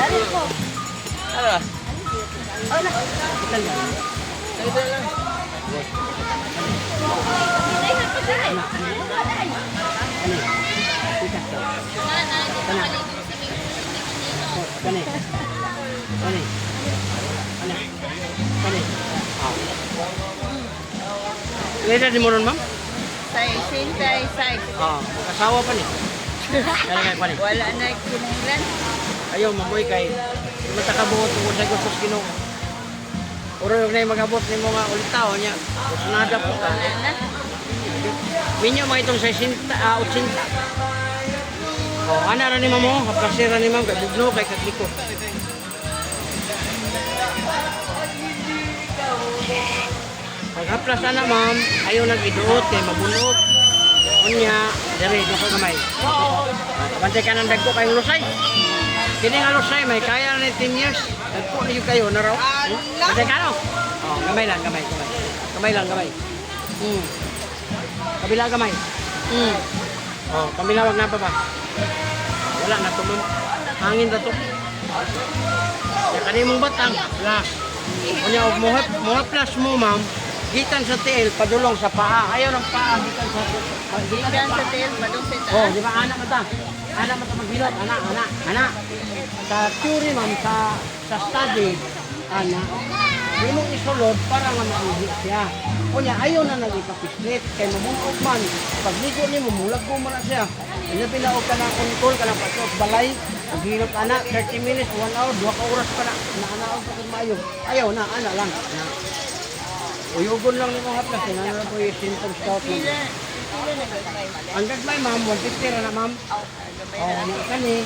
Dari po. Ano? Ay, na. Itan lang. Itan lang. Pinay na pinay. Kani. Ikas ka. Kana. Kani. Kani. Kani. Kani. Ah. Leda di mo ron, ma'am? Size. Ah, kasawa pa ni. Kaya kay pa ni. Wala na kinahanglan. Ayaw mamoy kay matakabuot tungod sa gusto sa Ginoo. Oro yung na magabot ni mga ulitaw niya. Sunada po ka. Wala na. Minyo mga itong 80. Oh, ana ra ni mamo, haplasira ni ma'am kay bugno kay kagliko. Pag haplas ana ma'am, ayaw nag-iduot kay mabunog. Unya, dere dako gamay. Bantay ka ng dagko kayong lusay. Kini nga lusay may kaya na 10 years. Dagko na yung kayo na raw. Bantay ka no? Oh, gamay lang, gamay. Gamay lang, gamay. Kabila gamay. Oh, kabila wag na pa ba? Wala na to ma'am. Hangin na to. Ya kani mong batang. Wala. Unya og mo plus mo ma'am. Gikan sa tail padulong sa paa. Ayaw ng paa gikan sa Diyan sa tail, padung sa Oh, taas. di ba anak mata? Anak mata maghilot, anak. Sa theory ma'am sa study anak. Di mo isulod para nga mauhi siya. Kunya ayaw na nag-ipapislit kay mamungkog man. Pag ligo ni mo mulag ko man na siya. Ina pinaog ka na kontrol ka na pasok balay. Maghilot anak 30 minutes, 1 hour, 2 ka oras pa na. Naanaog pa kung maayo. Ayaw na, anak lang. Uyugon lang ni mga haplas. Tinanong na po yung symptoms stout mo. Pila na gagmay. Ang gagmay ma'am, 150 na ma'am. Gagmay Oh, na. ni kani.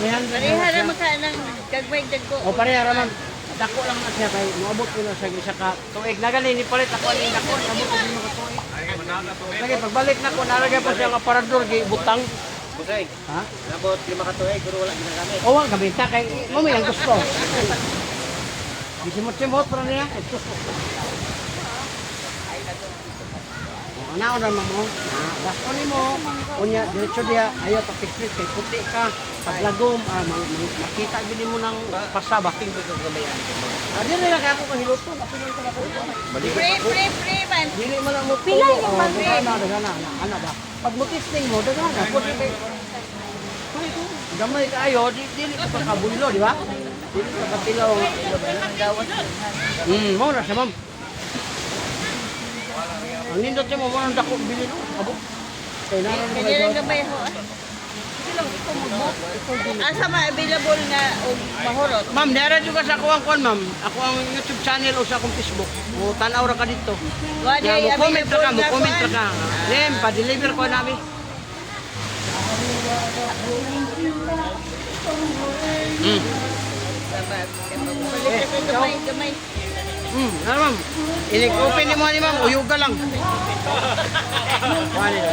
300 Pareha na na siya. maka ng gagmay dagko. O pareha ra ma'am. Dako lang na siya kay moabot ko na sa isa ka tuig. Nagali ni palit ako ni dako, abot ko ni mga tuig. Lagi pagbalik na ko nalagay po siya nga parador gi butang. Busay. Ha? Nabot 5 ka tuig, pero wala ginagamit. O wag gamita kay mo may ang gusto. Gisimot-simot para niya. Ano na mo? Basto ni mo. Unya diretso dia ayo patiklit kay puti ka. Paglagom makita gid mo nang pasaba. King ko gamayan. Adi na ako kahiluto, napilon ko na ko. Pre man. Dili man lang mo Pila yung mga mag- ana ba. Pag mo testing mo dagana pwede kay gamay kayo dili ka pakabullo, di ba? Dili ka patilaw. Mo na sa ma'am. Ang nindot siya mo nang dako bili no. Abo. Kay naran mo Kanya lang gagmay ho. Asa ma available nga og mahurot. Ma'am, nara juga sa ako ang kuan ma'am. Ako ang YouTube channel o sa akong Facebook. Mo tanaw ra ka dito. Wa di Ya, mo comment ra ka, mo nga comment ra kuan. ka. Lem, pa-deliver ko namin. Gamay. Ano ma'am? Inig-open ni mo ni ma'am, uyuga lang. Kuha nila.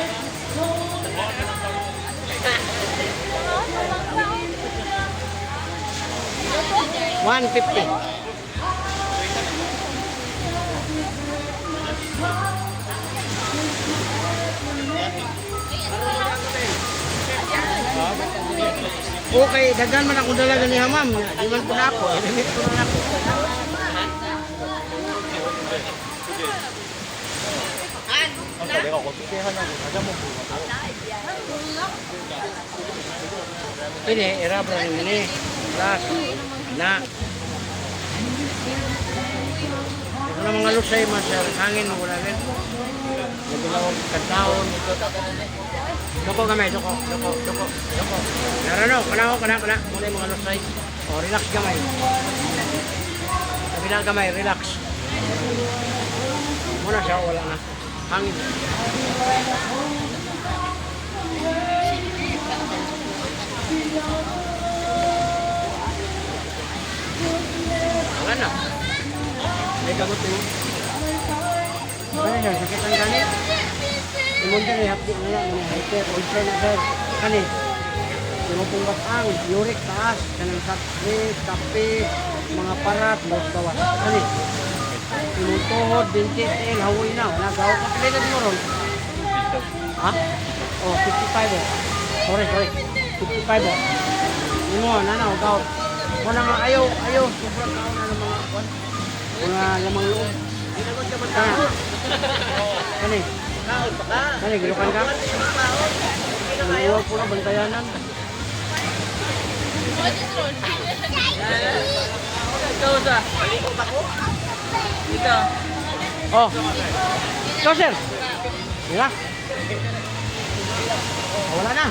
$150. Okay, daghan man ako dalaga ni ma'am. Di man po na ako. I-remit ko na ako. Ini irabra ini. Las. Na. Ito na mga lusay masar hangin mo wala rin. Nagulawag kataon. Doko gamay, doko. Narano, kana. Muna yung mga lusay. O, relax gamay. Kabila gamay, relax. Muna siya, wala na. Hangin. Wala na. May gamot yun. Kaya siya, sakit ang ganit. Imunta na hapdi na yan, mga hyper, ulcer na sir. Kani, yung batang, uric taas, kanang sakri, kape, mga parat, bawas. Kani, yung tuhod, binti, tail, hawoy na. Wala, gawag ka pilitan mo ron. Ha? Oh, 55 oh. Sorry. 55 oh. Yun mo, nanaw, gawag. Wala nga, ayaw. Sobrang kauna ng mga kwan. Mga lamang loob. Kani? Kani, gilukan ka? Naliwag po na, bantayanan. Ito sa. Dito. Oh. Ikaw, sir. Wala. Wala na.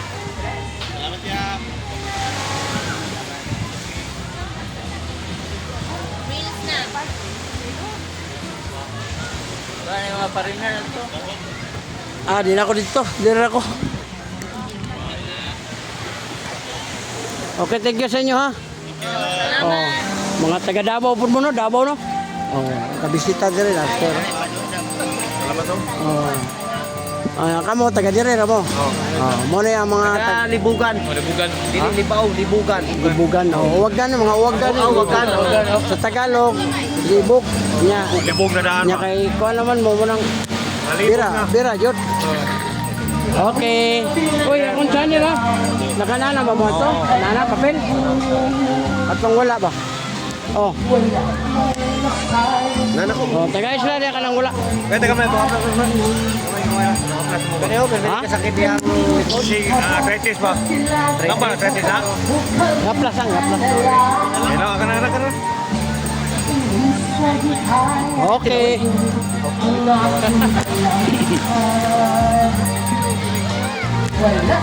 Ano yung mga pariner na ito? Di na ako dito. Di na ako. Okay, thank you sa inyo ha. Oh, mga taga Davao po mo no, Davao no. Oh, kabisita dire na sir. Salamat to. Oh. Kamo taga dire ra mo. Mo na ang mga Libugan. Libugan. Dili libaw, libugan. libugan. Uwagan mga uwagan. Uwagan. Sa Tagalog, libog nya. Libog na daan. Nya kay kuan naman mo nang bira jud. Okay. Uy, akong channel ha. Nakanana ba mo ito? Nana, papel? Atong wala ba? Oh. Nana ko. Oh, taga isla dia kanang wala. Kaya taga may bukas. Kani ho, pero Ha? kasakit yang si arthritis ba? Apa arthritis ha? Gaplas ang gaplas. Hello, kana. Okay. Wala na